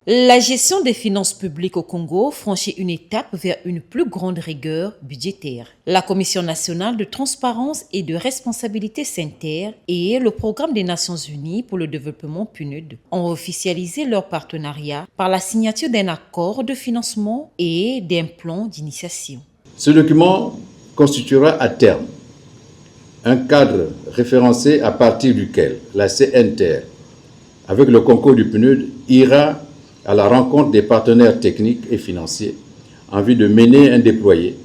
La gestion des finances publiques au Congo franchit une étape vers une plus grande rigueur budgétaire. La Commission nationale de transparence et de responsabilité CNTR et le Programme des Nations unies pour le développement PNUD ont officialisé leur partenariat par la signature d'un accord de financement et d'un plan d'initiation. Ce document constituera à terme un cadre référencé à partir duquel la CNTR, avec le concours du PNUD, ira à la rencontre des partenaires techniques et financiers en vue de mener un déployé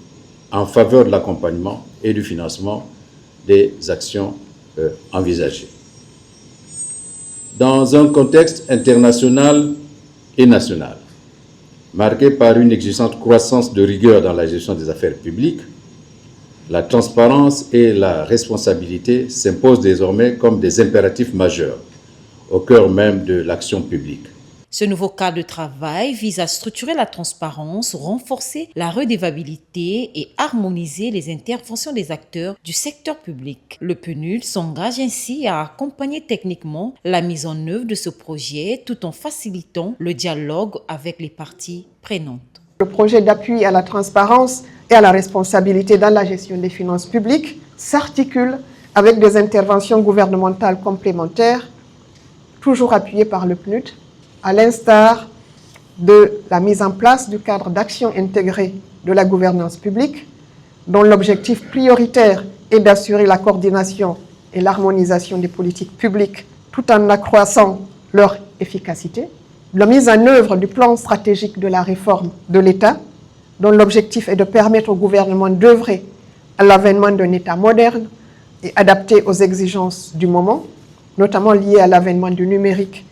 en faveur de l'accompagnement et du financement des actions envisagées. Dans un contexte international et national, marqué par une exigeante croissance de rigueur dans la gestion des affaires publiques, la transparence et la responsabilité s'imposent désormais comme des impératifs majeurs au cœur même de l'action publique. Ce nouveau cadre de travail vise à structurer la transparence, renforcer la redevabilité et harmoniser les interventions des acteurs du secteur public. Le PNUD s'engage ainsi à accompagner techniquement la mise en œuvre de ce projet tout en facilitant le dialogue avec les parties prenantes. Le projet d'appui à la transparence et à la responsabilité dans la gestion des finances publiques s'articule avec des interventions gouvernementales complémentaires, toujours appuyées par le PNUD, à l'instar de la mise en place du cadre d'action intégré de la gouvernance publique, dont l'objectif prioritaire est d'assurer la coordination et l'harmonisation des politiques publiques tout en accroissant leur efficacité, la mise en œuvre du plan stratégique de la réforme de l'État, dont l'objectif est de permettre au gouvernement d'œuvrer à l'avènement d'un État moderne et adapté aux exigences du moment, notamment liées à l'avènement du numérique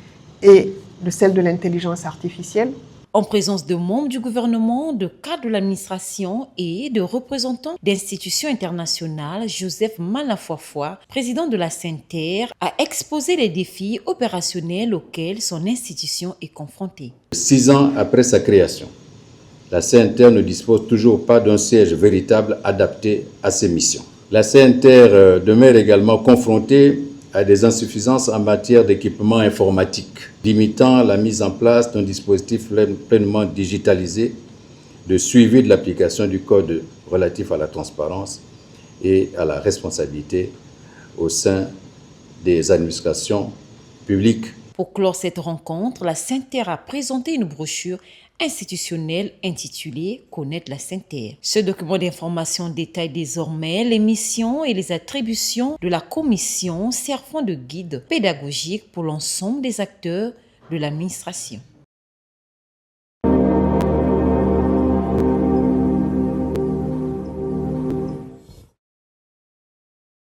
et de celle de l'intelligence artificielle. En présence de membres du gouvernement, de cadres de l'administration et de représentants d'institutions internationales, Joseph Malafoifoy, président de la CNTR, a exposé les défis opérationnels auxquels son institution est confrontée. 6 ans après sa création, la CNTR ne dispose toujours pas d'un siège véritable adapté à ses missions. La CNTR demeure également confrontée à des insuffisances en matière d'équipement informatique, limitant la mise en place d'un dispositif pleinement digitalisé de suivi de l'application du code relatif à la transparence et à la responsabilité au sein des administrations publiques. Pour clore cette rencontre, la CNTR a présenté une brochure institutionnelle intitulée « Connaître la CNTR ». Ce document d'information détaille désormais les missions et les attributions de la commission servant de guide pédagogique pour l'ensemble des acteurs de l'administration.